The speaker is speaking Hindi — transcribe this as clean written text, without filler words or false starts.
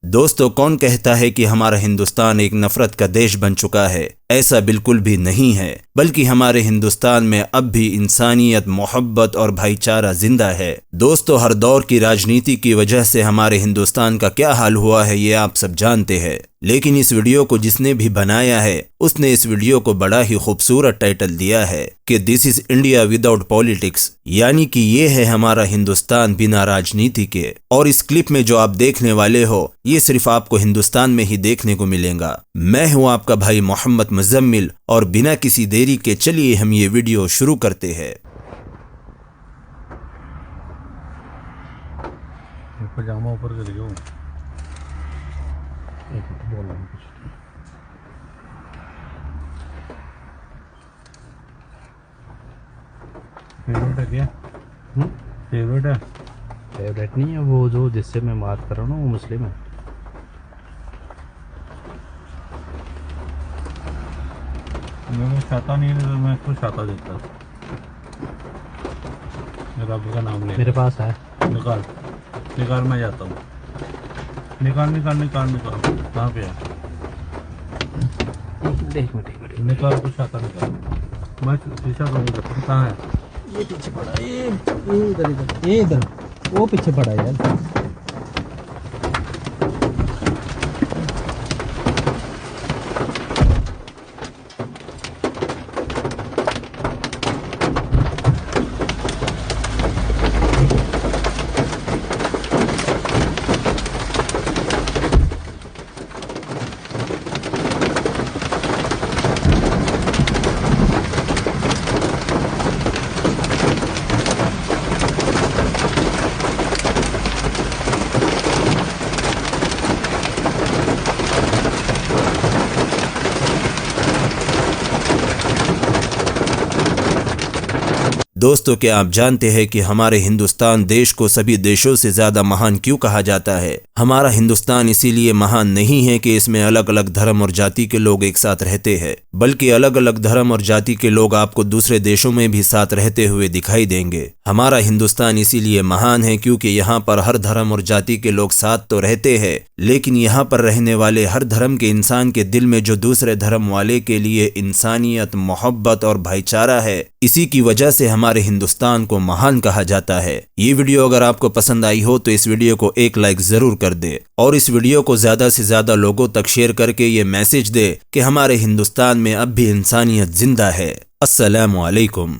दोस्तों, कौन कहता है कि हमारा हिंदुस्तान एक नफरत का देश बन चुका है? ऐसा बिल्कुल भी नहीं है, बल्कि हमारे हिंदुस्तान में अब भी इंसानियत, मोहब्बत और भाईचारा जिंदा है। दोस्तों, हर दौर की राजनीति की वजह से हमारे हिंदुस्तान का क्या हाल हुआ है ये आप सब जानते हैं, लेकिन इस वीडियो को जिसने भी बनाया है उसने इस वीडियो को बड़ा ही खूबसूरत टाइटल दिया है कि this is India without politics, यानी कि ये है हमारा हिंदुस्तान बिना राजनीति के। और इस क्लिप में जो आप देखने वाले हो ये सिर्फ आपको हिंदुस्तान में ही देखने को मिलेगा। मैं हूं आपका भाई मोहम्मद मुजम्मिल और बिना किसी देरी के चलिए हम ये वीडियो शुरू करते हैं। पजामा ऊपर कर दियो। फेवरेट है क्या? फेवरेट है? फेवरेट नहीं है, वो जो जिससे मैं बात कर रहा हूँ ना वो मुस्लिम है। मैं छाता नहीं है तो मैं इसको छाता देता। रब का नाम ले। मेरे पास है। निकाल निकाल, मैं जाता हूँ। निकाल निकाल निकाल निकाल। कहाँ पे है? एक मिनट निकाल, कुछ छाता निकाल। मैं शीशा करूँगा। कहाँ है? ये पीछे पड़ा है, ये इधर इधर, ये इधर, वो पीछे पड़ा है यार। दोस्तों, क्या आप जानते हैं कि हमारे हिंदुस्तान देश को सभी देशों से ज्यादा महान क्यों कहा जाता है? हमारा हिंदुस्तान इसीलिए महान नहीं है कि इसमें अलग अलग धर्म और जाति के लोग एक साथ रहते हैं, बल्कि अलग अलग धर्म और जाति के लोग आपको दूसरे देशों में भी साथ रहते हुए दिखाई देंगे। हमारा हिंदुस्तान इसीलिए महान है क्योंकि यहाँ पर हर धर्म और जाति के लोग साथ तो रहते हैं, लेकिन यहाँ पर रहने वाले हर धर्म के इंसान के दिल में जो दूसरे धर्म वाले के लिए इंसानियत, मोहब्बत और भाईचारा है, इसी की वजह से हमारे हिंदुस्तान को महान कहा जाता है। ये वीडियो अगर आपको पसंद आई हो तो इस वीडियो को एक लाइक जरूर कर दे और इस वीडियो को ज्यादा से ज्यादा लोगों तक शेयर करके ये मैसेज दे कि हमारे हिंदुस्तान में अब भी इंसानियत जिंदा है। अस्सलामु अलैकुम।